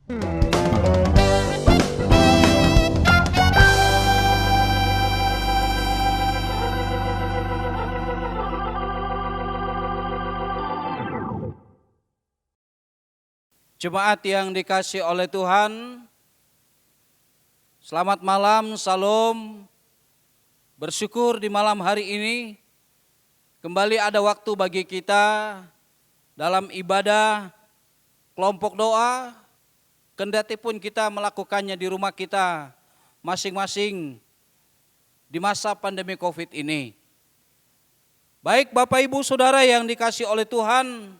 Jemaat yang dikasihi oleh Tuhan, selamat malam, salam. Bersyukur di malam hari ini kembali ada waktu bagi kita dalam ibadah kelompok doa, kendati pun kita melakukannya di rumah kita masing-masing di masa pandemi COVID ini. Baik Bapak Ibu Saudara yang dikasihi oleh Tuhan,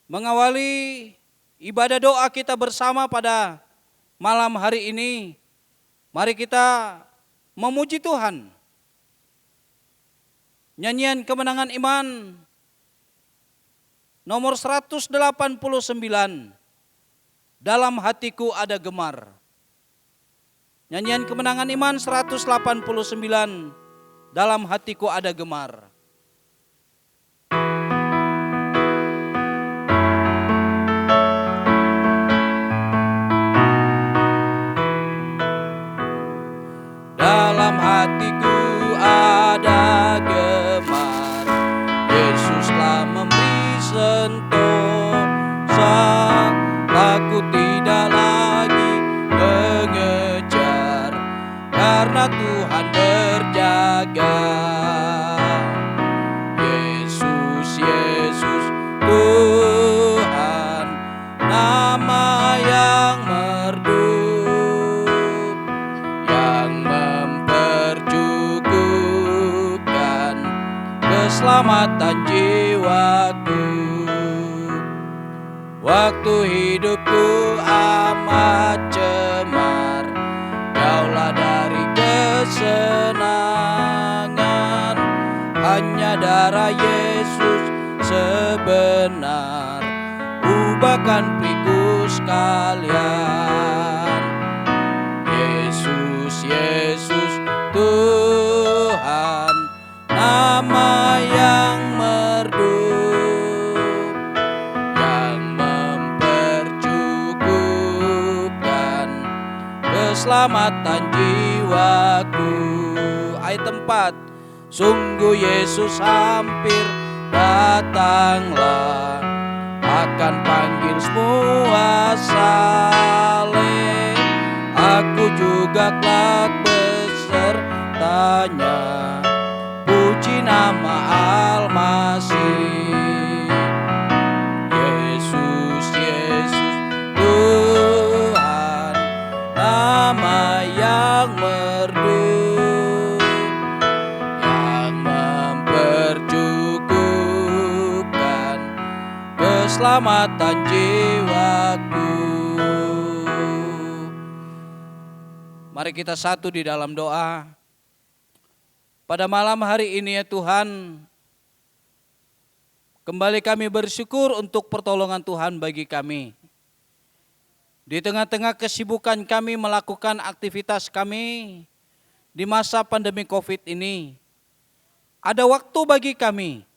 mengawali ibadah doa kita bersama pada malam hari ini, mari kita memuji Tuhan. Nyanyian Kemenangan Iman nomor 189, Dalam Hatiku Ada Gemar. Nyanyian Kemenangan Iman 189, Dalam Hatiku Ada Gemar. Dalam hatiku ada gemar, Yesuslah memberi sentosa. Aku tidak lagi mengejar, karena Tuhan berjaga. Yesus, Yesus, Tuhan, nama yang merdu, keselamatan jiwaku. Waktu hidupku amat cemar, jauhlah dari kesenangan. Hanya darah Yesus sebenar, ubahkan periku sekalian. Yesus, Yesus, Tuhan, nama yang merdu, yang mempercukupkan keselamatan jiwaku. Ayat 4, sungguh Yesus hampir datanglah, akan panggil semua saleh. Aku juga kelak besertanya, puji nama Al-Masih. Yesus, Yesus, Tuhan, nama yang merdu, yang mempercukupkan keselamatan jiwaku. Mari kita satu di dalam doa. Pada malam hari ini ya Tuhan, kembali kami bersyukur untuk pertolongan Tuhan bagi kami. Di tengah-tengah kesibukan kami melakukan aktivitas kami di masa pandemi COVID ini, ada waktu bagi kami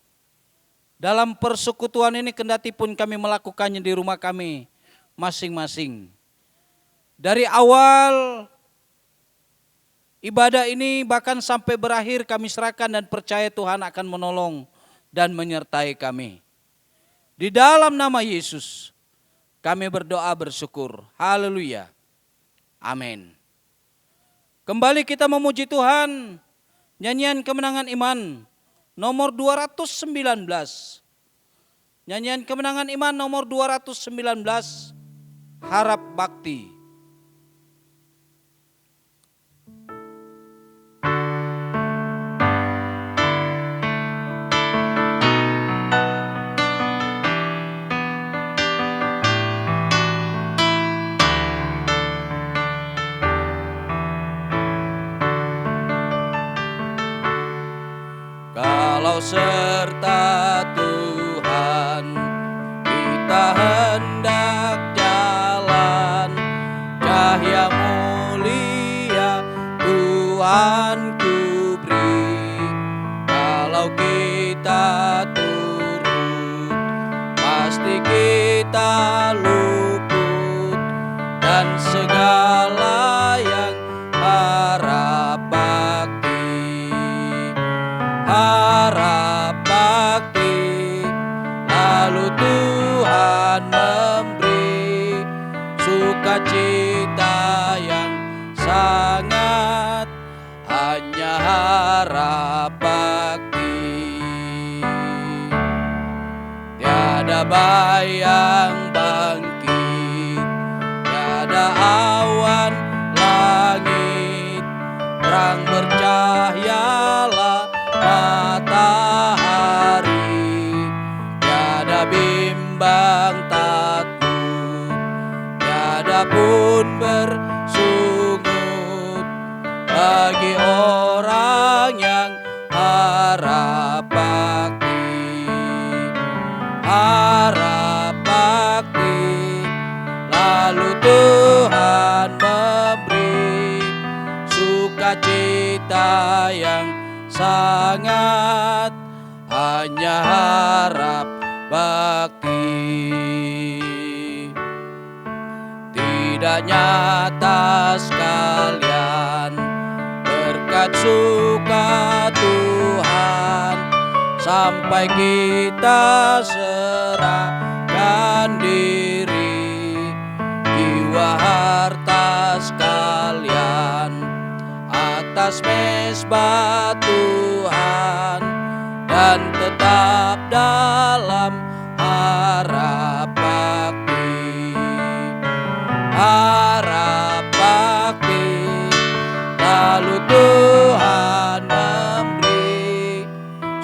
dalam persekutuan ini, kendati pun kami melakukannya di rumah kami masing-masing. Dari awal ibadah ini bahkan sampai berakhir kami serahkan dan percaya Tuhan akan menolong dan menyertai kami. Di dalam nama Yesus kami berdoa bersyukur. Haleluya. Amin. Kembali kita memuji Tuhan. Nyanyian Kemenangan Iman nomor 219. Nyanyian Kemenangan Iman nomor 219, Harap Bakti. Kalau serta Tuhan kita hendak jalan, cahaya mulia Tuhan ku beri. Kalau kita turut, pasti kita luput tiada bayang bangkit, tiada awan langit, terang bercahayalah matahari, tiada bimbang takut, tiada pun bersungut bagi orang yang harap bakti, harap bakti. Lalu Tuhan memberi sukacita yang sangat, hanya harap bakti. Tidak nyata sekalian berkat suka Tuhan, sampai kita serahkan diri, jiwa harta sekalian atas mezbah Tuhan, dan tetap dalam harap bakti, harap bakti. Lalu Tuhan memberi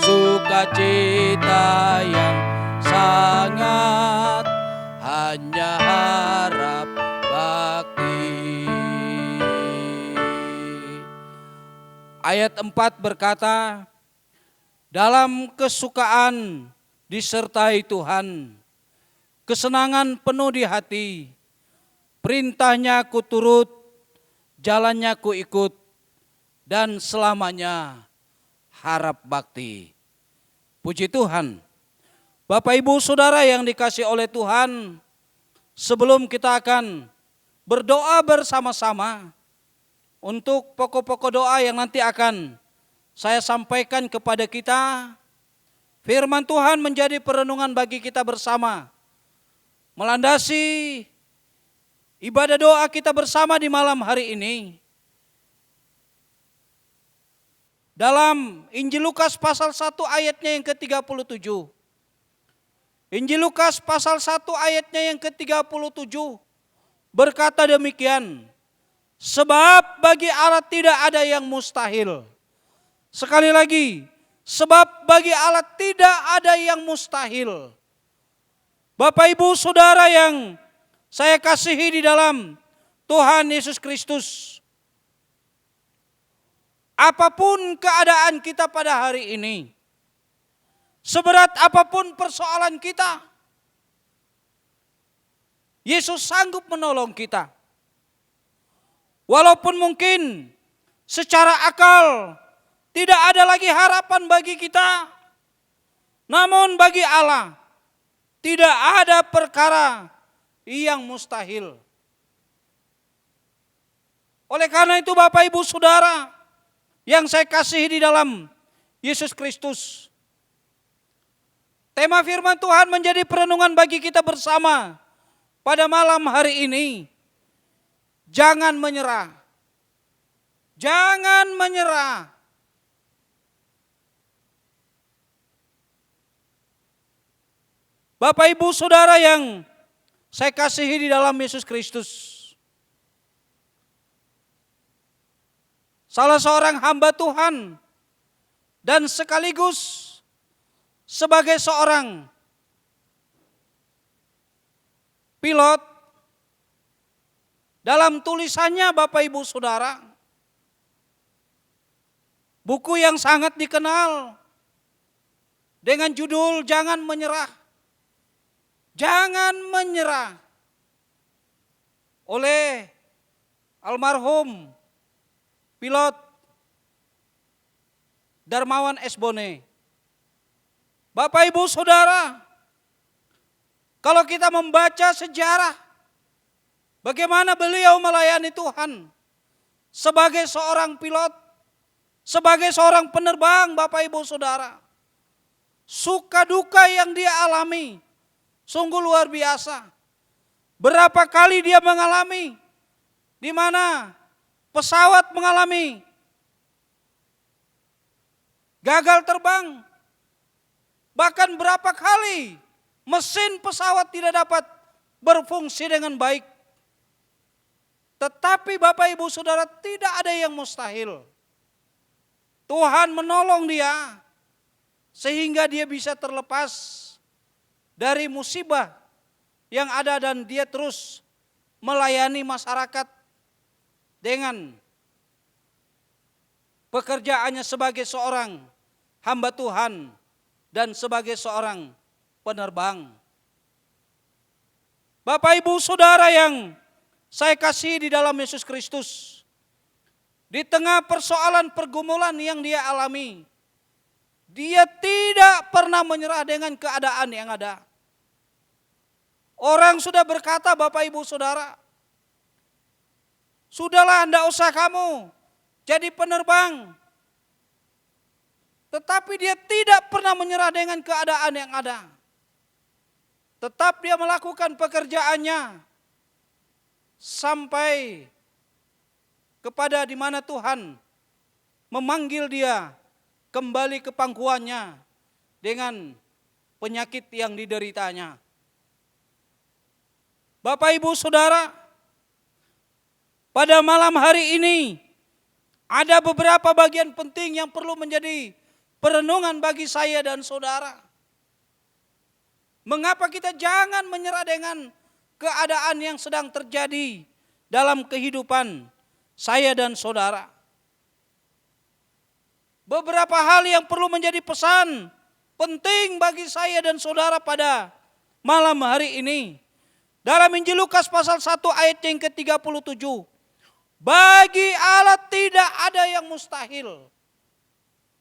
sukacita yang sangat, hanya harap bakti. Ayat 4 berkata, dalam kesukaan disertai Tuhan, kesenangan penuh di hati, perintahnya ku turut, jalannya ku ikut, dan selamanya harap bakti. Puji Tuhan. Bapak Ibu Saudara yang dikasihi oleh Tuhan, sebelum kita akan berdoa bersama-sama untuk pokok-pokok doa yang nanti akan saya sampaikan kepada kita, firman Tuhan menjadi perenungan bagi kita bersama, melandasi ibadah doa kita bersama di malam hari ini. Dalam Injil Lukas pasal 1 ayatnya yang ke-37. Injil Lukas pasal 1 ayatnya yang ke-37 berkata demikian, sebab bagi Allah tidak ada yang mustahil. Sekali lagi, sebab bagi Allah tidak ada yang mustahil. Bapak Ibu Saudara yang saya kasihi di dalam Tuhan Yesus Kristus, apapun keadaan kita pada hari ini, seberat apapun persoalan kita, Yesus sanggup menolong kita. Walaupun mungkin secara akal tidak ada lagi harapan bagi kita, namun bagi Allah tidak ada perkara yang mustahil. Oleh karena itu Bapak Ibu Saudara yang saya kasihi di dalam Yesus Kristus, tema firman Tuhan menjadi perenungan bagi kita bersama pada malam hari ini. Jangan menyerah. Jangan menyerah. Bapak Ibu Saudara yang saya kasihi di dalam Yesus Kristus, salah seorang hamba Tuhan dan sekaligus sebagai seorang pilot, dalam tulisannya Bapak Ibu Saudara, buku yang sangat dikenal dengan judul Jangan Menyerah. Jangan menyerah, oleh almarhum pilot Darmawan S. Bone. Bapak Ibu Saudara, kalau kita membaca sejarah bagaimana beliau melayani Tuhan sebagai seorang pilot, sebagai seorang penerbang, Bapak Ibu Saudara, suka duka yang dia alami sungguh luar biasa. Berapa kali dia mengalami di mana pesawat mengalami gagal terbang. Bahkan berapa kali mesin pesawat tidak dapat berfungsi dengan baik. Tetapi Bapak Ibu Saudara, tidak ada yang mustahil. Tuhan menolong dia sehingga dia bisa terlepas dari musibah yang ada dan dia terus melayani masyarakat dengan pekerjaannya sebagai seorang hamba Tuhan dan sebagai seorang penerbang. Bapak Ibu Saudara yang saya kasih di dalam Yesus Kristus, di tengah persoalan pergumulan yang dia alami, dia tidak pernah menyerah dengan keadaan yang ada. Orang sudah berkata, Bapak Ibu Saudara, sudahlah enggak usah kamu jadi penerbang. Tetapi dia tidak pernah menyerah dengan keadaan yang ada. Tetap dia melakukan pekerjaannya sampai kepada di mana Tuhan memanggil dia kembali ke pangkuannya dengan penyakit yang dideritanya. Bapak Ibu Saudara, pada malam hari ini ada beberapa bagian penting yang perlu menjadi perenungan bagi saya dan saudara. Mengapa kita jangan menyerah dengan keadaan yang sedang terjadi dalam kehidupan saya dan saudara? Beberapa hal yang perlu menjadi pesan penting bagi saya dan saudara pada malam hari ini. Dalam Injil Lukas pasal 1 ayat yang ke-37. Bagi Allah tidak ada yang mustahil.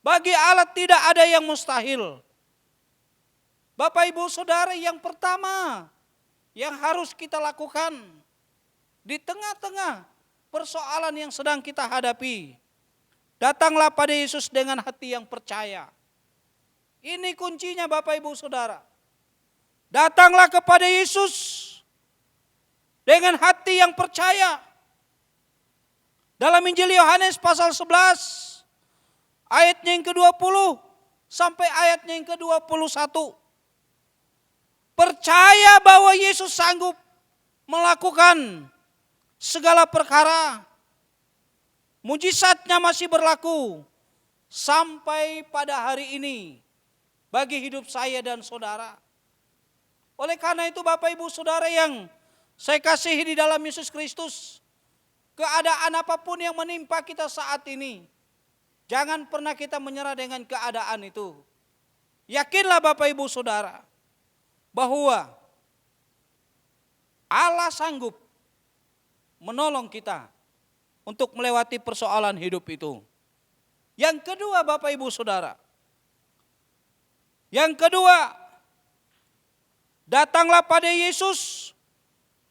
Bagi Allah tidak ada yang mustahil. Bapak Ibu Saudara, yang pertama yang harus kita lakukan di tengah-tengah persoalan yang sedang kita hadapi, datanglah pada Yesus dengan hati yang percaya. Ini kuncinya Bapak Ibu Saudara. Datanglah kepada Yesus dengan hati yang percaya. Dalam Injil Yohanes pasal 11 ayatnya yang ke-20 sampai ayatnya yang ke-21. Percaya bahwa Yesus sanggup melakukan segala perkara. Mujizatnya masih berlaku sampai pada hari ini bagi hidup saya dan saudara. Oleh karena itu Bapak Ibu Saudara yang saya kasihi di dalam Yesus Kristus, keadaan apapun yang menimpa kita saat ini, jangan pernah kita menyerah dengan keadaan itu. Yakinlah Bapak Ibu Saudara bahwa Allah sanggup menolong kita untuk melewati persoalan hidup itu. Yang kedua Bapak Ibu Saudara, datanglah pada Yesus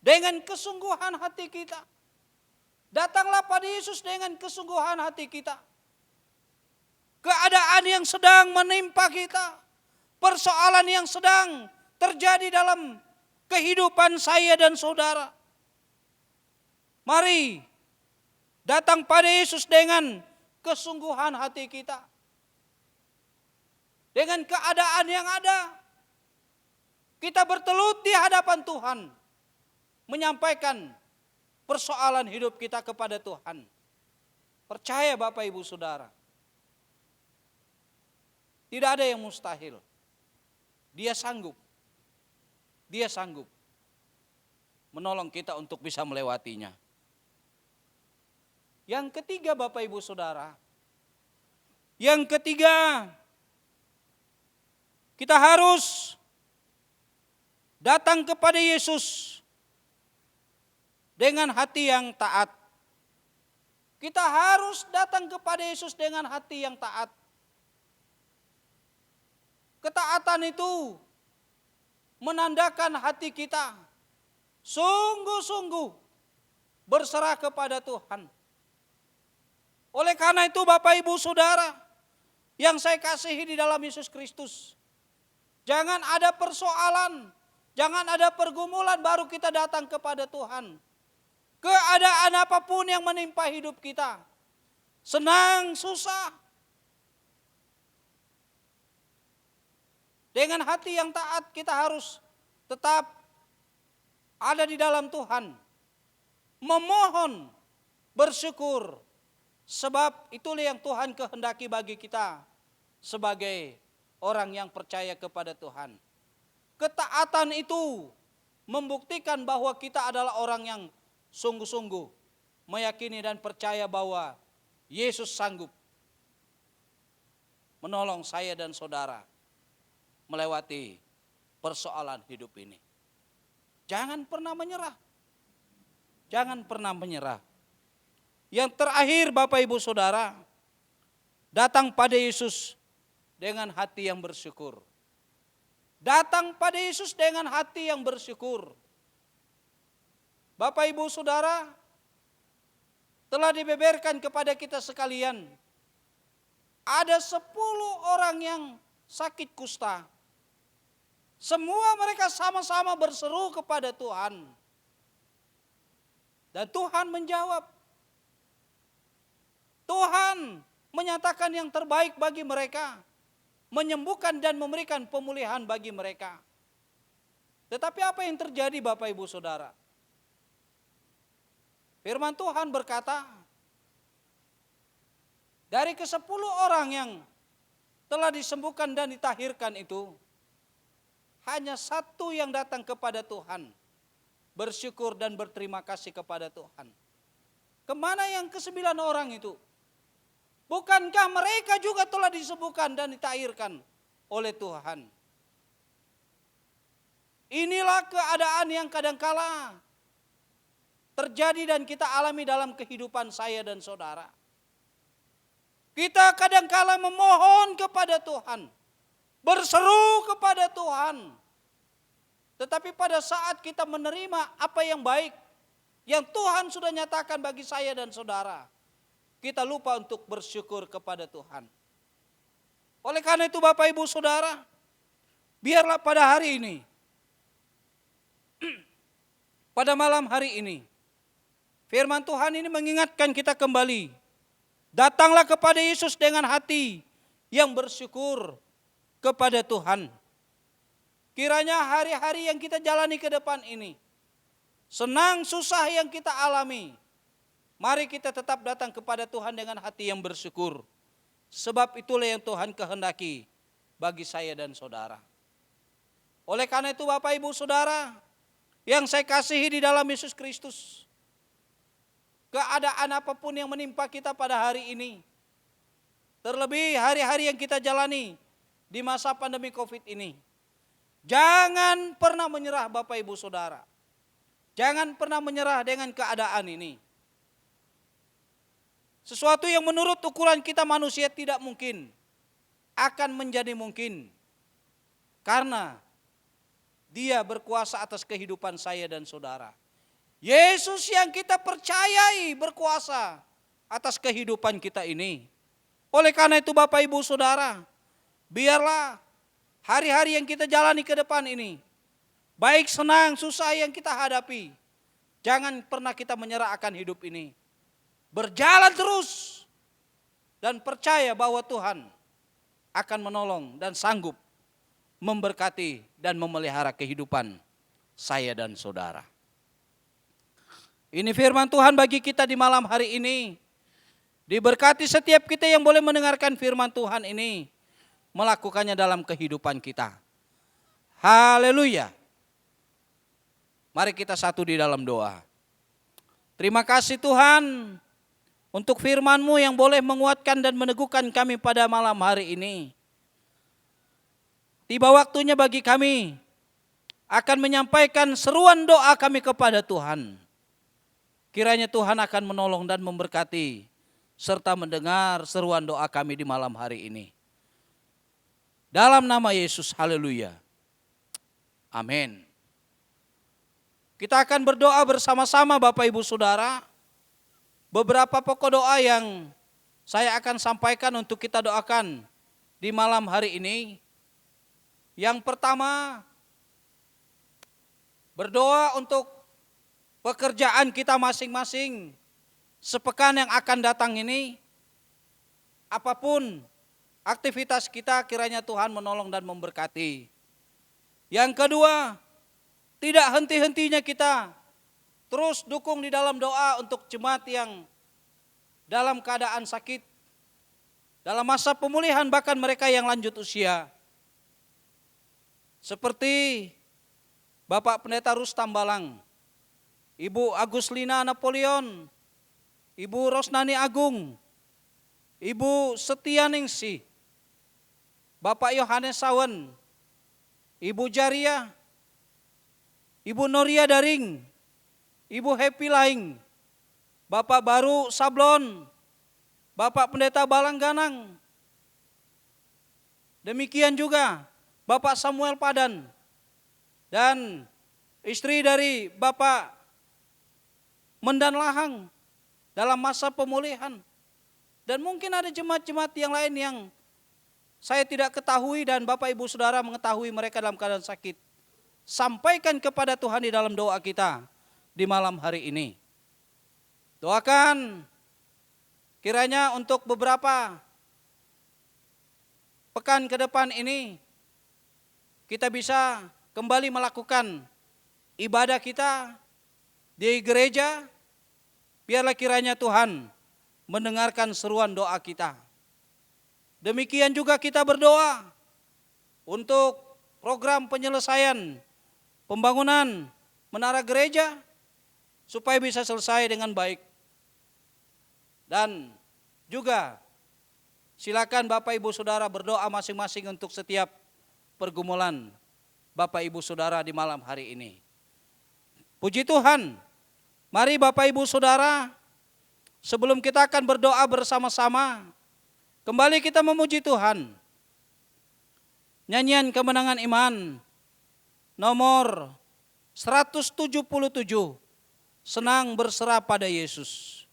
dengan kesungguhan hati kita. Datanglah pada Yesus dengan kesungguhan hati kita. Keadaan yang sedang menimpa kita, persoalan yang sedang terjadi dalam kehidupan saya dan saudara. Mari datang pada Yesus dengan kesungguhan hati kita. Dengan keadaan yang ada, kita bertelut di hadapan Tuhan, menyampaikan persoalan hidup kita kepada Tuhan. Percaya Bapak Ibu Saudara, tidak ada yang mustahil. Dia sanggup menolong kita untuk bisa melewatinya. Yang ketiga Bapak Ibu Saudara, kita harus datang kepada Yesus dengan hati yang taat. Kita harus datang kepada Yesus dengan hati yang taat. Ketaatan itu menandakan hati kita sungguh-sungguh berserah kepada Tuhan. Oleh karena itu Bapak Ibu Saudara yang saya kasihi di dalam Yesus Kristus, jangan ada persoalan, jangan ada pergumulan baru kita datang kepada Tuhan. Keadaan apapun yang menimpa hidup kita, senang, susah, dengan hati yang taat kita harus tetap ada di dalam Tuhan, memohon, bersyukur, sebab itulah yang Tuhan kehendaki bagi kita sebagai orang yang percaya kepada Tuhan. Ketaatan itu membuktikan bahwa kita adalah orang yang sungguh-sungguh meyakini dan percaya bahwa Yesus sanggup menolong saya dan saudara melewati persoalan hidup ini. Jangan pernah menyerah. Jangan pernah menyerah. Yang terakhir Bapak Ibu Saudara, datang pada Yesus dengan hati yang bersyukur. Datang pada Yesus dengan hati yang bersyukur. Bapak Ibu Saudara, telah dibeberkan kepada kita sekalian, ada 10 orang yang sakit kusta. Semua mereka sama-sama berseru kepada Tuhan. Dan Tuhan menjawab. Tuhan menyatakan yang terbaik bagi mereka. Menyembuhkan dan memberikan pemulihan bagi mereka. Tetapi apa yang terjadi Bapak Ibu Saudara? Firman Tuhan berkata, dari ke-10 orang yang telah disembuhkan dan ditahirkan itu, hanya 1 yang datang kepada Tuhan, bersyukur dan berterima kasih kepada Tuhan. Kemana yang ke-9 orang itu? Bukankah mereka juga telah disembuhkan dan ditahirkan oleh Tuhan? Inilah keadaan yang kadangkala terjadi dan kita alami dalam kehidupan saya dan saudara. Kita kadangkala memohon kepada Tuhan, berseru kepada Tuhan. Tetapi pada saat kita menerima apa yang baik, yang Tuhan sudah nyatakan bagi saya dan saudara, kita lupa untuk bersyukur kepada Tuhan. Oleh karena itu Bapak Ibu Saudara, biarlah pada hari ini, pada malam hari ini, firman Tuhan ini mengingatkan kita kembali. Datanglah kepada Yesus dengan hati yang bersyukur kepada Tuhan. Kiranya hari-hari yang kita jalani ke depan ini, senang susah yang kita alami, mari kita tetap datang kepada Tuhan dengan hati yang bersyukur. Sebab itulah yang Tuhan kehendaki bagi saya dan saudara. Oleh karena itu Bapak Ibu Saudara, yang saya kasihi di dalam Yesus Kristus, keadaan apapun yang menimpa kita pada hari ini, terlebih hari-hari yang kita jalani di masa pandemi COVID ini, jangan pernah menyerah Bapak Ibu Saudara. Jangan pernah menyerah dengan keadaan ini. Sesuatu yang menurut ukuran kita manusia tidak mungkin, akan menjadi mungkin. Karena Dia berkuasa atas kehidupan saya dan saudara. Yesus yang kita percayai berkuasa atas kehidupan kita ini. Oleh karena itu Bapak Ibu Saudara, biarlah hari-hari yang kita jalani ke depan ini, baik senang susah yang kita hadapi, jangan pernah kita menyerah akan hidup ini. Berjalan terus dan percaya bahwa Tuhan akan menolong dan sanggup memberkati dan memelihara kehidupan saya dan saudara. Ini firman Tuhan bagi kita di malam hari ini. Diberkati setiap kita yang boleh mendengarkan firman Tuhan ini, melakukannya dalam kehidupan kita. Haleluya. Mari kita satu di dalam doa. Terima kasih Tuhan untuk firman-Mu yang boleh menguatkan dan meneguhkan kami pada malam hari ini. Tiba waktunya bagi kami akan menyampaikan seruan doa kami kepada Tuhan. Kiranya Tuhan akan menolong dan memberkati serta mendengar seruan doa kami di malam hari ini. Dalam nama Yesus, haleluya. Amin. Kita akan berdoa bersama-sama Bapak Ibu Saudara. Beberapa pokok doa yang saya akan sampaikan untuk kita doakan di malam hari ini. Yang pertama, berdoa untuk pekerjaan kita masing-masing sepekan yang akan datang ini. Apapun aktivitas kita, kiranya Tuhan menolong dan memberkati. Yang kedua, Tidak henti-hentinya kita terus dukung di dalam doa untuk jemaat yang dalam keadaan sakit, dalam masa pemulihan, bahkan mereka yang lanjut usia. Seperti Bapak Pendeta Rustam Balang, Ibu Aguslina Napoleon, Ibu Rosnani Agung, Ibu Setia Ningsih, Bapak Yohanes Sawen, Ibu Jaria, Ibu Noria Daring, Ibu Happy Laing, Bapak Baru Sablon, Bapak Pendeta Balang Ganang. Demikian juga Bapak Samuel Padan dan istri dari Bapak Mendan Lahang dalam masa pemulihan. Dan mungkin ada jemaat-jemaat yang lain yang saya tidak ketahui dan Bapak Ibu Saudara mengetahui mereka dalam keadaan sakit. Sampaikan kepada Tuhan di dalam doa kita di malam hari ini. Doakan kiranya untuk beberapa pekan ke depan ini kita bisa kembali melakukan ibadah kita di gereja. Biarlah kiranya Tuhan mendengarkan seruan doa kita. Demikian juga kita berdoa untuk program penyelesaian pembangunan menara gereja supaya bisa selesai dengan baik. Dan juga silakan Bapak Ibu Saudara berdoa masing-masing untuk setiap pergumulan Bapak Ibu Saudara di malam hari ini. Puji Tuhan. Mari Bapak Ibu Saudara, sebelum kita akan berdoa bersama-sama, kembali kita memuji Tuhan. Nyanyian Kemenangan Iman nomor 177, Senang Berserah Pada Yesus.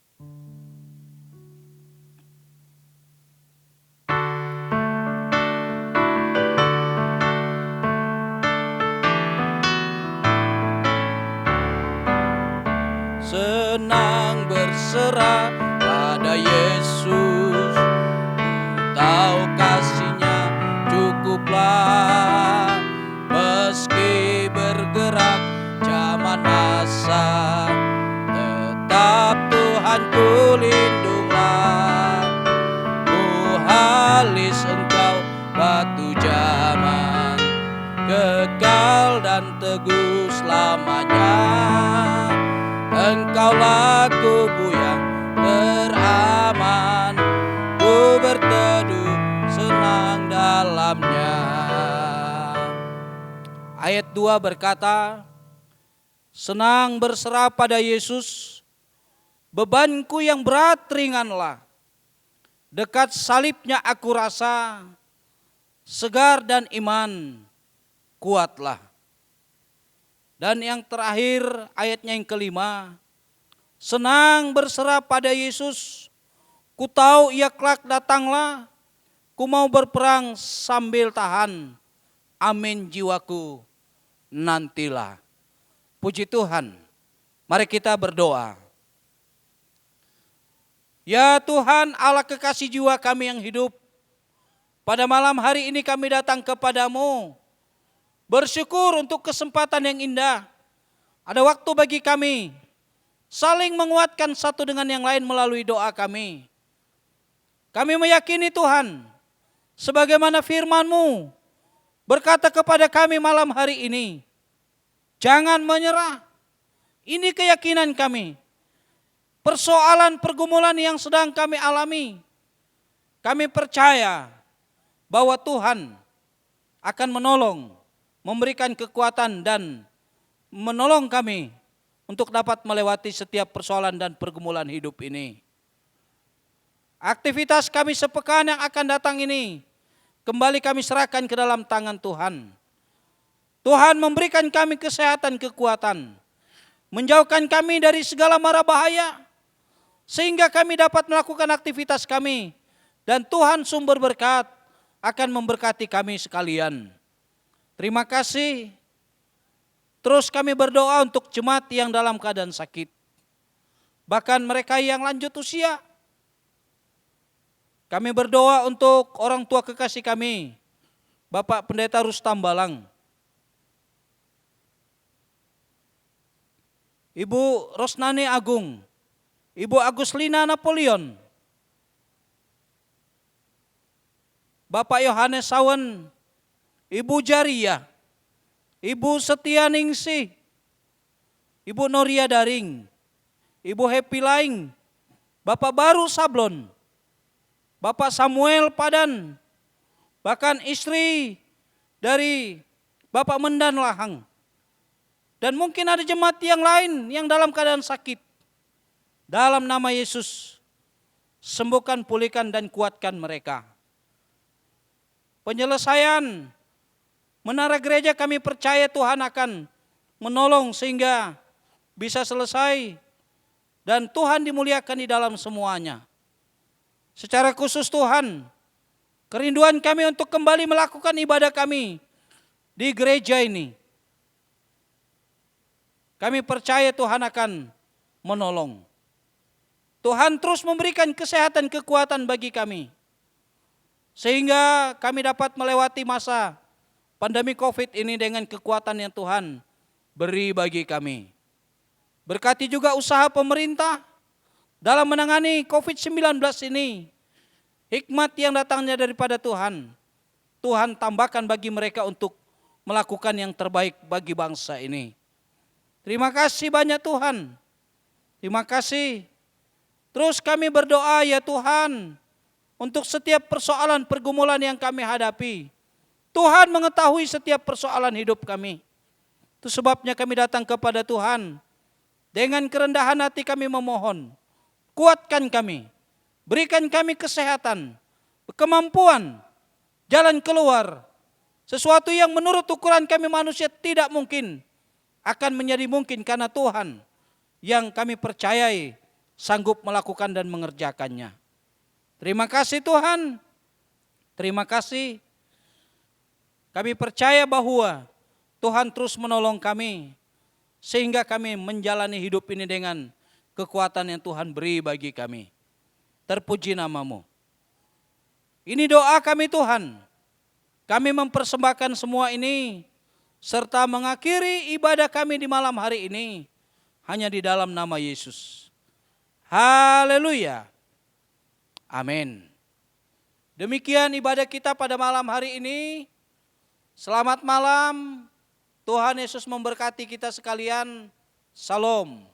Senang berserah pada Yesus, tahu kasih-Nya cukuplah. Meski bergerak zaman masa, tetap Tuhanku lindunglah. Ku halis Engkau batu zaman, kekal dan teguh selamanya. Engkaulah kubu yang teraman, ku berteduh senang dalamnya. Ayat 2 berkata, senang berserah pada Yesus, bebanku yang berat ringanlah. Dekat salibnya aku rasa, segar dan iman kuatlah. Dan yang terakhir ayatnya yang kelima, senang berserah pada Yesus, ku tahu Ia kelak datanglah, ku mau berperang sambil tahan, amin jiwaku nantilah. Puji Tuhan, mari kita berdoa. Ya Tuhan Allah kekasih jiwa kami yang hidup, pada malam hari ini kami datang kepadamu, bersyukur untuk kesempatan yang indah. Ada waktu bagi kami saling menguatkan satu dengan yang lain melalui doa kami. Kami meyakini Tuhan, sebagaimana firman-Mu berkata kepada kami malam hari ini, jangan menyerah. Ini keyakinan kami. Persoalan pergumulan yang sedang kami alami, kami percaya bahwa Tuhan akan menolong, memberikan kekuatan dan menolong kami untuk dapat melewati setiap persoalan dan pergumulan hidup ini. Aktivitas kami sepekan yang akan datang ini kembali kami serahkan ke dalam tangan Tuhan. Tuhan memberikan kami kesehatan, kekuatan, menjauhkan kami dari segala mara bahaya, sehingga kami dapat melakukan aktivitas kami, dan Tuhan sumber berkat akan memberkati kami sekalian. Terima kasih. Terus kami berdoa untuk jemaat yang dalam keadaan sakit, bahkan mereka yang lanjut usia. Kami berdoa untuk orang tua kekasih kami, Bapak Pendeta Rustam Balang. Ibu Rosnani Agung, Ibu Aguslina Napoleon, Bapak Yohanes Sawen, Ibu Jaria, Ibu Setia Ningsih, Ibu Noria Daring, Ibu Happy Laing, Bapak Baru Sablon, Bapak Samuel Padan, bahkan istri dari Bapak Mendan Lahang. Dan mungkin ada jemaat yang lain yang dalam keadaan sakit. Dalam nama Yesus, sembuhkan, pulihkan, dan kuatkan mereka. Penyelesaian menara gereja kami percaya Tuhan akan menolong sehingga bisa selesai dan Tuhan dimuliakan di dalam semuanya. Secara khusus Tuhan, kerinduan kami untuk kembali melakukan ibadah kami di gereja ini. Kami percaya Tuhan akan menolong. Tuhan terus memberikan kesehatan, kekuatan bagi kami. Sehingga kami dapat melewati masa pandemi COVID ini dengan kekuatan yang Tuhan beri bagi kami. Berkati juga usaha pemerintah dalam menangani COVID-19 ini. Hikmat yang datangnya daripada Tuhan. Tuhan tambahkan bagi mereka untuk melakukan yang terbaik bagi bangsa ini. Terima kasih banyak Tuhan. Terima kasih. Terus kami berdoa ya Tuhan, untuk setiap persoalan pergumulan yang kami hadapi. Tuhan mengetahui setiap persoalan hidup kami. Itu sebabnya kami datang kepada Tuhan. Dengan kerendahan hati kami memohon. Kuatkan kami. Berikan kami kesehatan, kemampuan, jalan keluar. Sesuatu yang menurut ukuran kami manusia tidak mungkin, akan menjadi mungkin karena Tuhan yang kami percayai sanggup melakukan dan mengerjakannya. Terima kasih Tuhan. Terima kasih. Kami percaya bahwa Tuhan terus menolong kami sehingga kami menjalani hidup ini dengan kekuatan yang Tuhan beri bagi kami. Terpuji nama-Mu. Ini doa kami Tuhan. Kami mempersembahkan semua ini serta mengakhiri ibadah kami di malam hari ini hanya di dalam nama Yesus. Haleluya. Amin. Demikian ibadah kita pada malam hari ini. Selamat malam. Tuhan Yesus memberkati kita sekalian. Shalom.